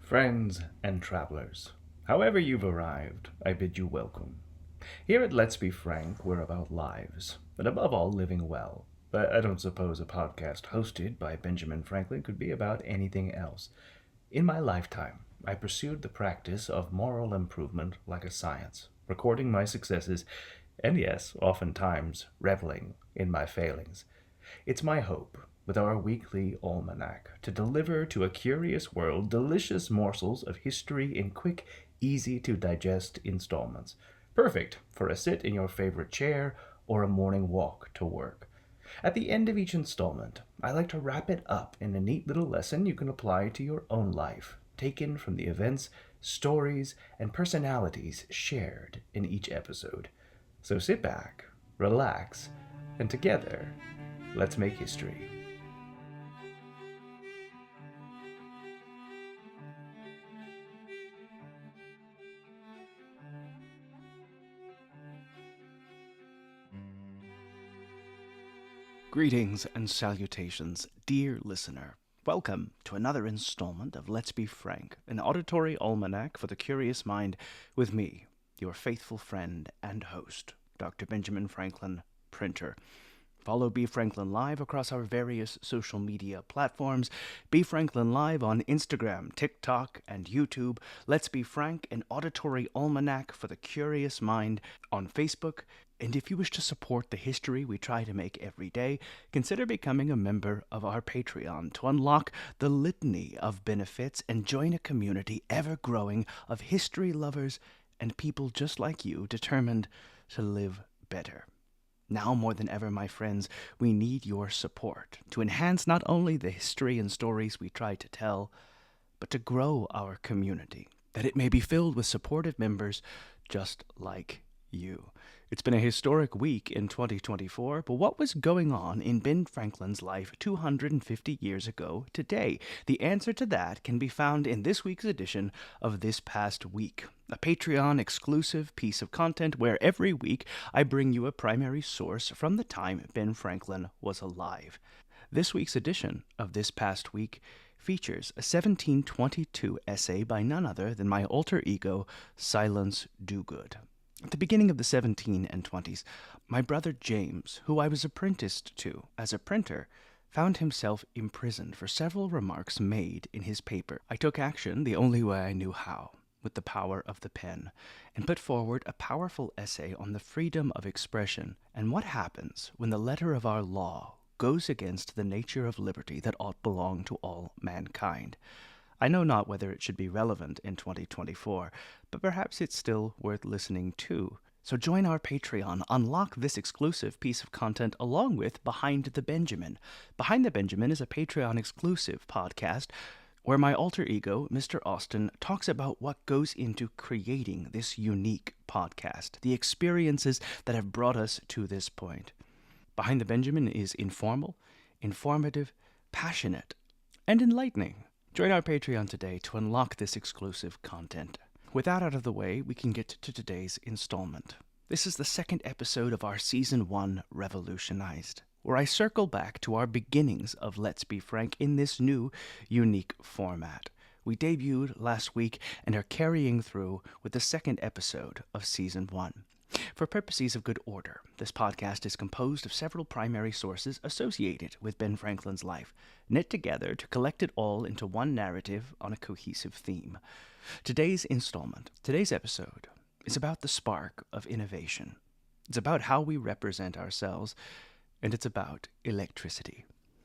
Friends and travelers, however you've arrived, I bid you welcome. Here at Let's Be Frank, we're about lives, and above all, living well. But I don't suppose a podcast hosted by Benjamin Franklin could be about anything else. In my lifetime, I pursued the practice of moral improvement like a science, recording my successes, and yes, oftentimes reveling in my failings. It's my hope, with our weekly almanack, to deliver to a curious world delicious morsels of history in quick, easy to digest installments, perfect for a sit in your favorite chair or a morning walk to work. At the end of each installment, I like to wrap it up in a neat little lesson you can apply to your own life, taken from the events, stories, and personalities shared in each episode. So sit back, relax, and together, let's make history. Greetings and salutations, dear listener. Welcome to another installment of Let's Be Frank, an auditory almanac for the curious mind, with me, your faithful friend and host, Dr. Benjamin Franklin, printer. Follow B. Franklin Live across our various social media platforms. B. Franklin Live on Instagram, TikTok, and YouTube. Let's Be Frank, an auditory almanac for the curious mind on Facebook. And if you wish to support the history we try to make every day, consider becoming a member of our Patreon to unlock the litany of benefits and join a community ever-growing of history lovers and people just like you determined to live better. Now more than ever, my friends, we need your support to enhance not only the history and stories we try to tell, but to grow our community, that it may be filled with supportive members just like you. It's been a historic week in 2024, but what was going on in Ben Franklin's life 250 years ago today? The answer to that can be found in this week's edition of This Past Week, a Patreon exclusive piece of content where every week I bring you a primary source from the time Ben Franklin was alive. This week's edition of This Past Week features a 1722 essay by none other than my alter ego, Silence Dogood. At the beginning of the 1720s, my brother James, who I was apprenticed to as a printer, found himself imprisoned for several remarks made in his paper. I took action the only way I knew how, with the power of the pen, and put forward a powerful essay on the freedom of expression and what happens when the letter of our law goes against the nature of liberty that ought belong to all mankind. I know not whether it should be relevant in 2024, but perhaps it's still worth listening to. So join our Patreon, unlock this exclusive piece of content along with Behind the Benjamin. Behind the Benjamin is a Patreon exclusive podcast where my alter ego, Mr. Austin, talks about what goes into creating this unique podcast, the experiences that have brought us to this point. Behind the Benjamin is informal, informative, passionate, and enlightening. Join our Patreon today to unlock this exclusive content. With that out of the way, we can get to today's installment. This is the second episode of our Season 1 Revolutionized, where I circle back to our beginnings of Let's Be Frank in this new, unique format. We debuted last week and are carrying through with the second episode of Season 1. For purposes of good order, this podcast is composed of several primary sources associated with Ben Franklin's life, knit together to collect it all into one narrative on a cohesive theme. Today's episode, is about the spark of innovation. It's about how we represent ourselves, and it's about electricity.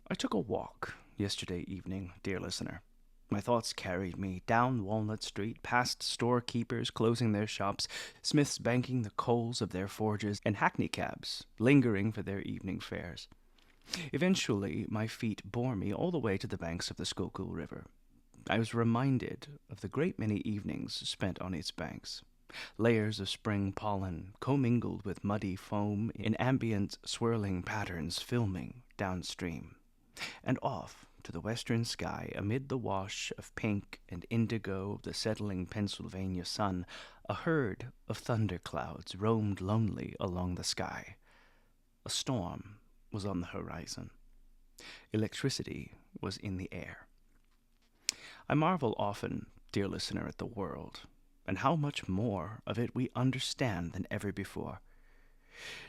I took a walk yesterday evening, dear listener. My thoughts carried me down Walnut Street, past storekeepers closing their shops, smiths banking the coals of their forges, and hackney cabs lingering for their evening fares. Eventually, my feet bore me all the way to the banks of the Schuylkill River. I was reminded of the great many evenings spent on its banks. Layers of spring pollen commingled with muddy foam in ambient swirling patterns filming downstream. And off to the western sky, amid the wash of pink and indigo of the settling Pennsylvania sun, a herd of thunderclouds roamed lonely along the sky. A storm was on the horizon. Electricity was in the air. I marvel often dear listener, at the world, and how much more of it we understand than ever before.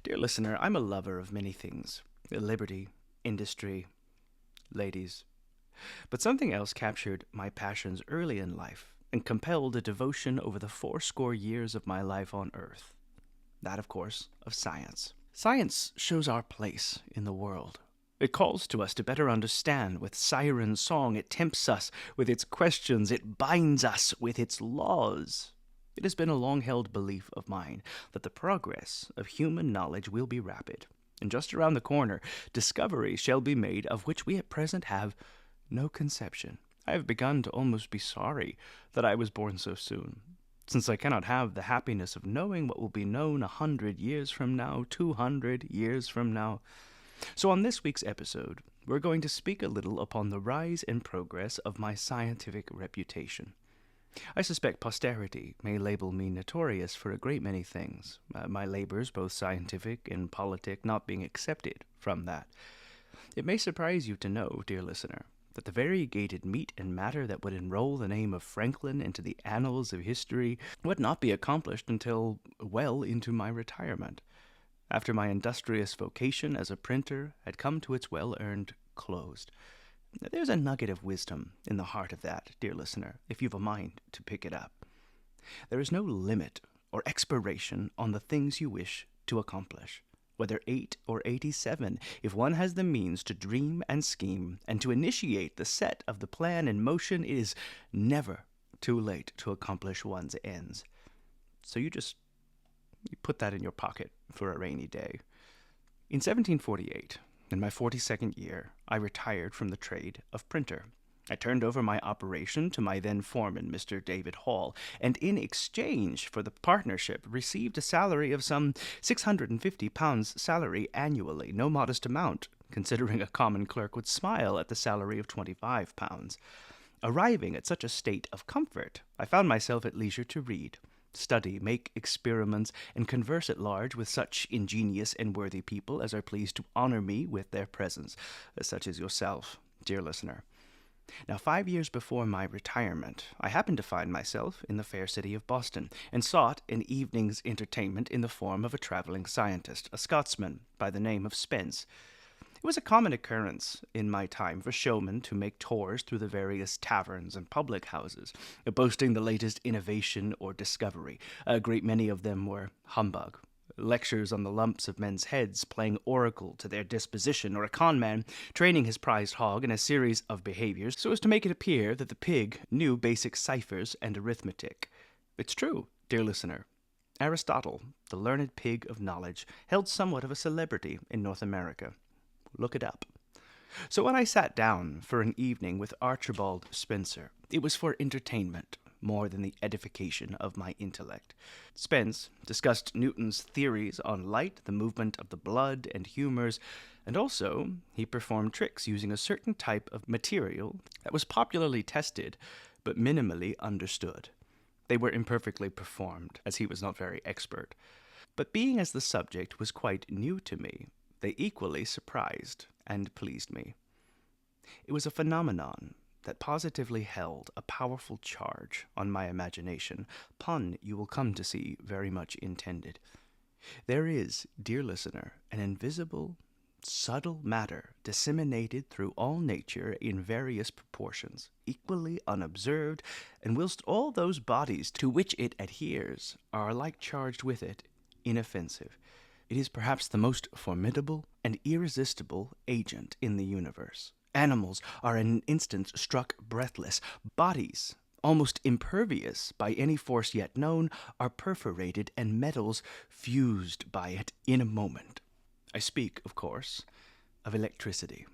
Dear listener, I'm a lover of many things: liberty, industry, ladies. But something else captured my passions early in life and compelled a devotion over the 80 years of my life on earth. That, of course, of science. Science shows our place in the world. It calls to us to better understand with siren song. It tempts us with its questions. It binds us with its laws. It has been a long-held belief of mine that the progress of human knowledge will be rapid, and just around the corner, discoveries shall be made of which we at present have no conception. I have begun to almost be sorry that I was born so soon, since I cannot have the happiness of knowing what will be known 100 years from now, 200 years from now. So on this week's episode, we're going to speak a little upon the rise and progress of my scientific reputation. I suspect posterity may label me notorious for a great many things, my labors, both scientific and politic, not being excepted from that. It may surprise you to know, dear listener, that the variegated meat and matter that would enroll the name of Franklin into the annals of history would not be accomplished until well into my retirement, after my industrious vocation as a printer had come to its well-earned close. There's a nugget of wisdom in the heart of that, dear listener, if you've a mind to pick it up. There is no limit or expiration on the things you wish to accomplish, whether 8 or 87, if one has the means to dream and scheme and to initiate the set of the plan in motion. It is never too late to accomplish one's ends. So you put that in your pocket for a rainy day. In 1748, in my 42nd year, I retired from the trade of printer. I turned over my operation to my then foreman, Mr. David Hall, and in exchange for the partnership received a salary of some £650 salary annually, no modest amount, considering a common clerk would smile at the salary of £25. Arriving at such a state of comfort, I found myself at leisure to read, study, make experiments, and converse at large with such ingenious and worthy people as are pleased to honor me with their presence, such as yourself, dear listener. Now, 5 years before my retirement, I happened to find myself in the fair city of Boston, and sought an evening's entertainment in the form of a traveling scientist, a Scotsman by the name of Spence. It was a common occurrence in my time for showmen to make tours through the various taverns and public houses, boasting the latest innovation or discovery. A great many of them were humbug. Lectures on the lumps of men's heads playing oracle to their disposition, or a con man training his prized hog in a series of behaviors so as to make it appear that the pig knew basic ciphers and arithmetic. It's true, dear listener. Aristotle, the learned pig of knowledge, held somewhat of a celebrity in North America. Look it up. So when I sat down for an evening with Archibald Spencer, it was for entertainment more than the edification of my intellect. Spence discussed Newton's theories on light, the movement of the blood and humors, and also he performed tricks using a certain type of material that was popularly tested but minimally understood. They were imperfectly performed, as he was not very expert. But being as the subject was quite new to me, they equally surprised and pleased me. It was a phenomenon that positively held a powerful charge on my imagination, pun you will come to see very much intended. There is, dear listener, an invisible, subtle matter disseminated through all nature in various proportions, equally unobserved, and whilst all those bodies to which it adheres are alike charged with it, inoffensive. It is perhaps the most formidable and irresistible agent in the universe. Animals are in an instant struck breathless. Bodies, almost impervious by any force yet known, are perforated and metals fused by it in a moment. I speak, of course, of electricity.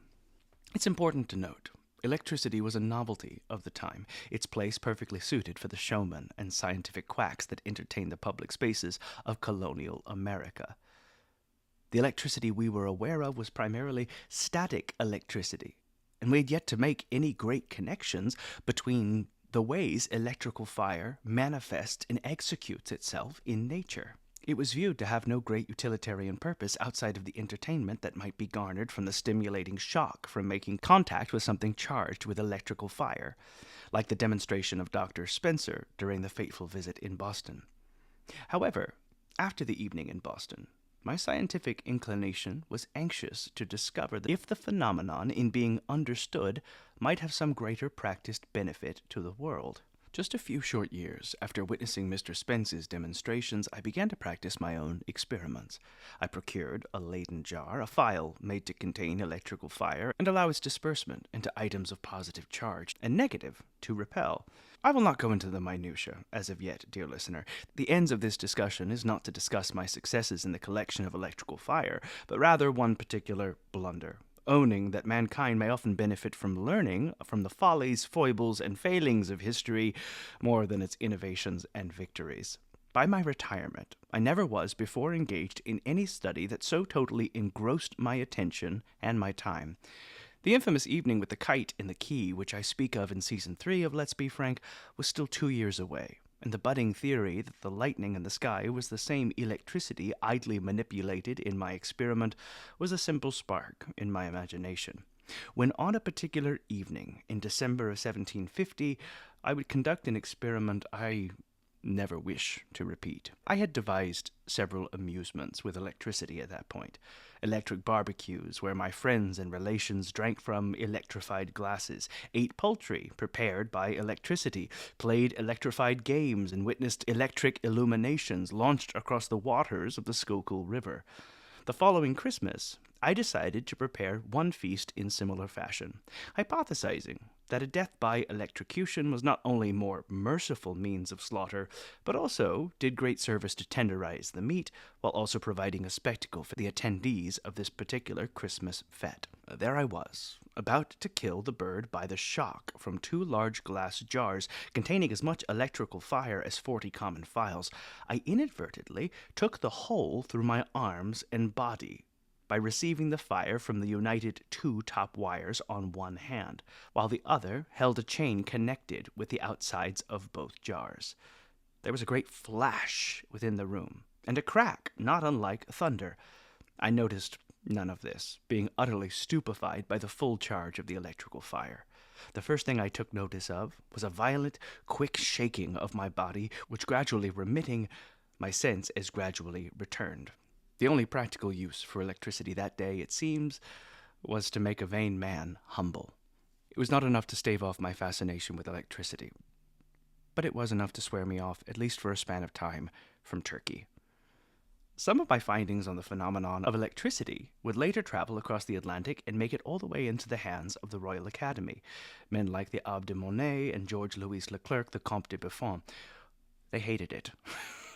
It's important to note, electricity was a novelty of the time, its place perfectly suited for the showmen and scientific quacks that entertained the public spaces of colonial America. The electricity we were aware of was primarily static electricity, and we had yet to make any great connections between the ways electrical fire manifests and executes itself in nature. It was viewed to have no great utilitarian purpose outside of the entertainment that might be garnered from the stimulating shock from making contact with something charged with electrical fire, like the demonstration of Dr. Spencer during the fateful visit in Boston. However, after the evening in Boston, my scientific inclination was anxious to discover if the phenomenon in being understood might have some greater practiced benefit to the world. Just a few short years after witnessing Mr. Spence's demonstrations, I began to practice my own experiments. I procured a Leyden jar, a phial made to contain electrical fire and allow its disbursement into items of positive charge and negative to repel. I will not go into the minutiae as of yet, dear listener. The ends of this discussion is not to discuss my successes in the collection of electrical fire, but rather one particular blunder, owning that mankind may often benefit from learning from the follies, foibles, and failings of history more than its innovations and victories. By my retirement, I never was before engaged in any study that so totally engrossed my attention and my time. The infamous evening with the kite in the key, which I speak of in Season 3 of Let's Be Frank, was still 2 years away, and the budding theory that the lightning in the sky was the same electricity idly manipulated in my experiment was a simple spark in my imagination. When on a particular evening in December of 1750, I would conduct an experiment I never wish to repeat. I had devised several amusements with electricity at that point. Electric barbecues, where my friends and relations drank from electrified glasses, ate poultry prepared by electricity, played electrified games, and witnessed electric illuminations launched across the waters of the Schuylkill River. The following Christmas, I decided to prepare one feast in similar fashion, hypothesizing that a death by electrocution was not only a more merciful means of slaughter, but also did great service to tenderize the meat, while also providing a spectacle for the attendees of this particular Christmas fete. There I was, about to kill the bird by the shock from 2 large glass jars containing as much electrical fire as 40 common phials. I inadvertently took the hole through my arms and body by receiving the fire from the united 2 top wires on one hand, while the other held a chain connected with the outsides of both jars. There was a great flash within the room, and a crack not unlike thunder. I noticed none of this, being utterly stupefied by the full charge of the electrical fire. The first thing I took notice of was a violent, quick shaking of my body, which gradually remitting, my sense as gradually returned. The only practical use for electricity that day, it seems, was to make a vain man humble. It was not enough to stave off my fascination with electricity, but it was enough to swear me off, at least for a span of time, from Turkey. Some of my findings on the phenomenon of electricity would later travel across the Atlantic and make it all the way into the hands of the Royal Academy. Men like the Abbe de Monet and Georges-Louis Leclerc, the Comte de Buffon, they hated it.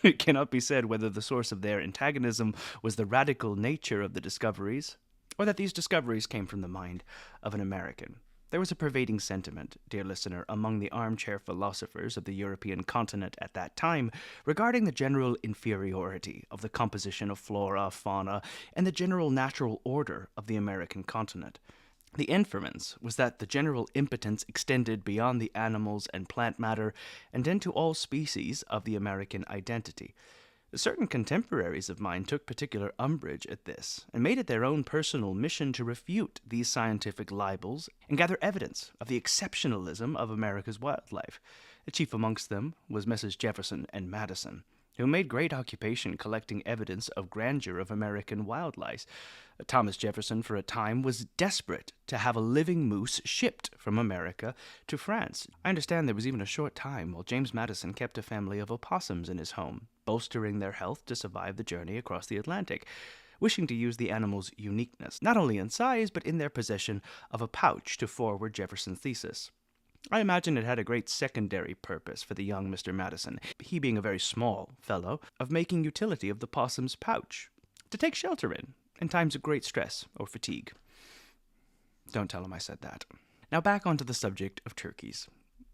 It cannot be said whether the source of their antagonism was the radical nature of the discoveries, or that these discoveries came from the mind of an American. There was a pervading sentiment, dear listener, among the armchair philosophers of the European continent at that time regarding the general inferiority of the composition of flora, fauna, and the general natural order of the American continent. The inference was that the general impotence extended beyond the animals and plant matter and into all species of the American identity. Certain contemporaries of mine took particular umbrage at this, and made it their own personal mission to refute these scientific libels and gather evidence of the exceptionalism of America's wildlife. The chief amongst them was Messrs. Jefferson and Madison, who made great occupation collecting evidence of grandeur of American wildlife. Thomas Jefferson, for a time, was desperate to have a living moose shipped from America to France. I understand there was even a short time while James Madison kept a family of opossums in his home, bolstering their health to survive the journey across the Atlantic, wishing to use the animals' uniqueness, not only in size, but in their possession of a pouch to forward Jefferson's thesis. I imagine it had a great secondary purpose for the young Mr. Madison, he being a very small fellow, of making utility of the possum's pouch, to take shelter in times of great stress or fatigue. Don't tell him I said that. Now back onto the subject of turkeys.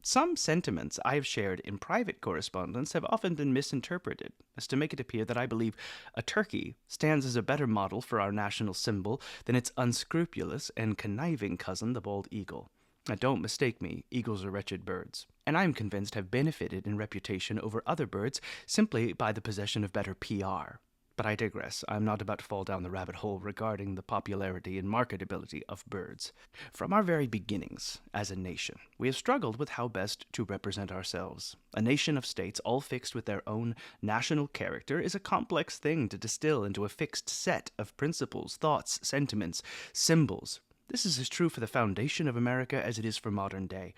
Some sentiments I have shared in private correspondence have often been misinterpreted, as to make it appear that I believe a turkey stands as a better model for our national symbol than its unscrupulous and conniving cousin, the bald eagle. Now, don't mistake me, eagles are wretched birds, and I'm convinced have benefited in reputation over other birds simply by the possession of better PR. But I digress. I'm not about to fall down the rabbit hole regarding the popularity and marketability of birds. From our very beginnings, as a nation, we have struggled with how best to represent ourselves. A nation of states, all fixed with their own national character, is a complex thing to distill into a fixed set of principles, thoughts, sentiments, symbols. This is as true for the foundation of America as it is for modern day.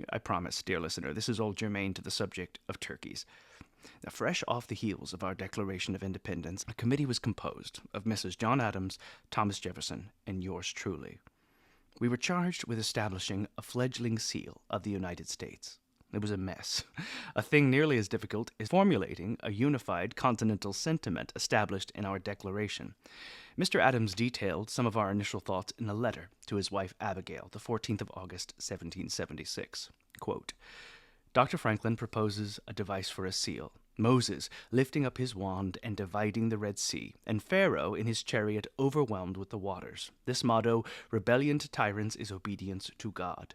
I promise, dear listener, this is all germane to the subject of turkeys. Now, fresh off the heels of our Declaration of Independence, a committee was composed of Mrs. John Adams, Thomas Jefferson, and yours truly. We were charged with establishing a fledgling seal of the United States. It was a mess, a thing nearly as difficult as formulating a unified continental sentiment established in our Declaration. Mr. Adams detailed some of our initial thoughts in a letter to his wife Abigail, the 14th of August, 1776. Quote, Dr. Franklin proposes a device for a seal, Moses lifting up his wand and dividing the Red Sea, and Pharaoh in his chariot overwhelmed with the waters. This motto, rebellion to tyrants is obedience to God.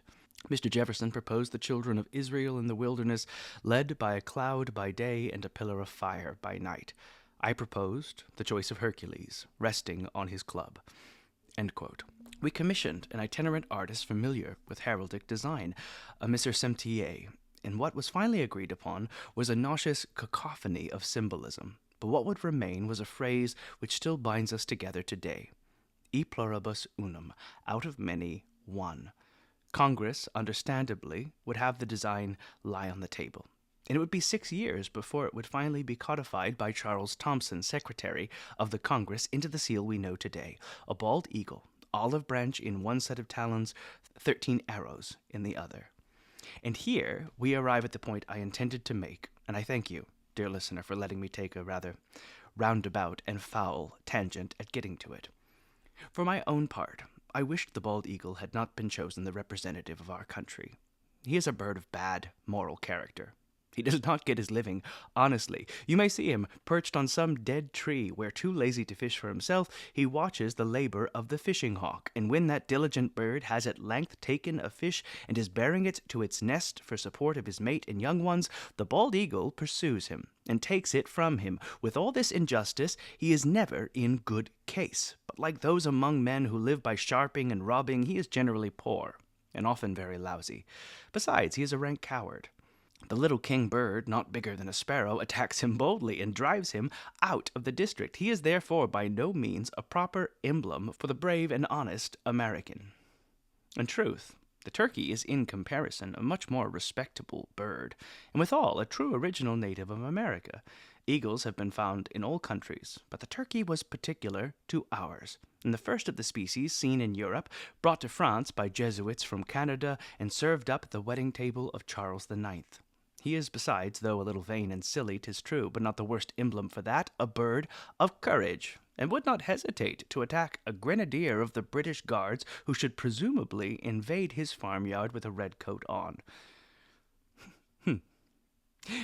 Mr. Jefferson proposed the children of Israel in the wilderness, led by a cloud by day and a pillar of fire by night. I proposed the choice of Hercules, resting on his club. End quote. We commissioned an itinerant artist familiar with heraldic design, a Mr. Semtier, and what was finally agreed upon was a nauseous cacophony of symbolism. But what would remain was a phrase which still binds us together today. E pluribus unum, out of many, one. Congress, understandably, would have the design lie on the table. And it would be 6 years before it would finally be codified by Charles Thomson, Secretary of the Congress, into the seal we know today, a bald eagle, olive branch in one set of talons, 13 arrows in the other. And here we arrive at the point I intended to make, and I thank you, dear listener, for letting me take a rather roundabout and foul tangent at getting to it. For my own part, I wished the bald eagle had not been chosen the representative of our country. He is a bird of bad moral character. He does not get his living honestly. You may see him perched on some dead tree where, too lazy to fish for himself, he watches the labor of the fishing hawk, and when that diligent bird has at length taken a fish and is bearing it to its nest for support of his mate and young ones, the bald eagle pursues him and takes it from him. With all this injustice, he is never in good case, but like those among men who live by sharping and robbing, he is generally poor, and often very lousy. Besides, he is a rank coward. The little king bird, not bigger than a sparrow, attacks him boldly and drives him out of the district. He is therefore by no means a proper emblem for the brave and honest American. In truth, the turkey is in comparison a much more respectable bird, and withal a true original native of America. Eagles have been found in all countries, but the turkey was particular to ours, and the first of the species seen in Europe, brought to France by Jesuits from Canada and served up at the wedding table of Charles IX. He is besides, though a little vain and silly, 'tis true, but not the worst emblem for that, a bird of courage, and would not hesitate to attack a grenadier of the British Guards who should presumably invade his farmyard with a red coat on.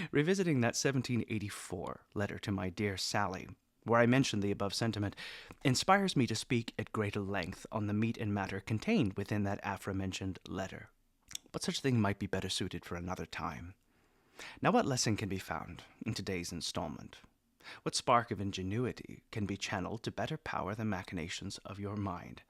Revisiting that 1784 letter to my dear Sally, where I mentioned the above sentiment, inspires me to speak at greater length on the meat and matter contained within that aforementioned letter. But such a thing might be better suited for another time. Now, what lesson can be found in today's installment? What spark of ingenuity can be channeled to better power the machinations of your mind?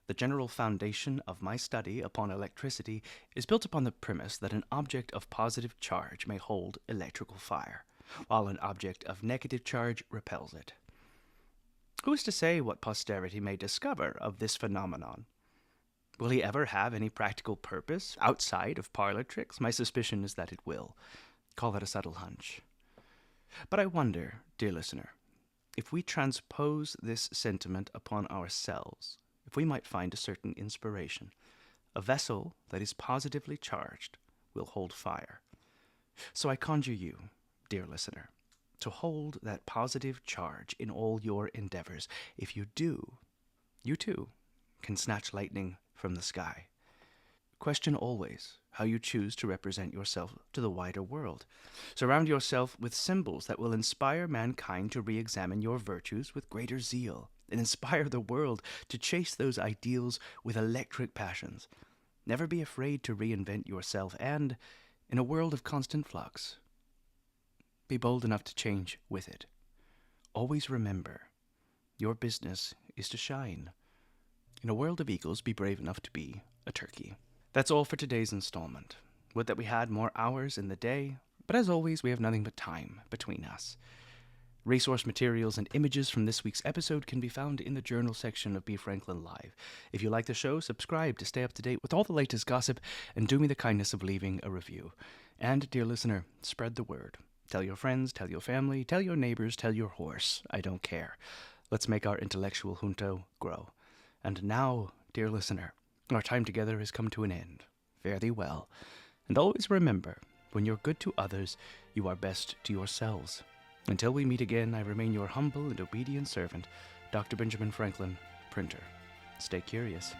The general foundation of my study upon electricity is built upon the premise that an object of positive charge may hold electrical fire, while an object of negative charge repels it. Who is to say what posterity may discover of this phenomenon? Will he ever have any practical purpose outside of parlor tricks? My suspicion is that it will. Call it a subtle hunch. But I wonder, dear listener, if we transpose this sentiment upon ourselves, if we might find a certain inspiration. A vessel that is positively charged will hold fire. So I conjure you, dear listener, to hold that positive charge in all your endeavors. If you do, you too can snatch lightning from the sky. Question always how you choose to represent yourself to the wider world. Surround yourself with symbols that will inspire mankind to re-examine your virtues with greater zeal, and inspire the world to chase those ideals with electric passions. Never be afraid to reinvent yourself, and, in a world of constant flux, be bold enough to change with it. Always remember, your business is to shine. In a world of eagles, be brave enough to be a turkey. That's all for today's installment. Would that we had more hours in the day, but as always, we have nothing but time between us. Resource materials and images from this week's episode can be found in the journal section of B. Franklin Live. If you like the show, subscribe to stay up to date with all the latest gossip, and do me the kindness of leaving a review. And, dear listener, spread the word. Tell your friends, tell your family, tell your neighbors, tell your horse. I don't care. Let's make our intellectual junto grow. And now, dear listener, our time together has come to an end. Fare thee well. And always remember, when you're good to others, you are best to yourselves. Until we meet again, I remain your humble and obedient servant, Dr. Benjamin Franklin, printer. Stay curious.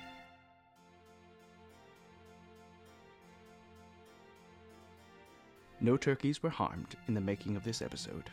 No turkeys were harmed in the making of this episode.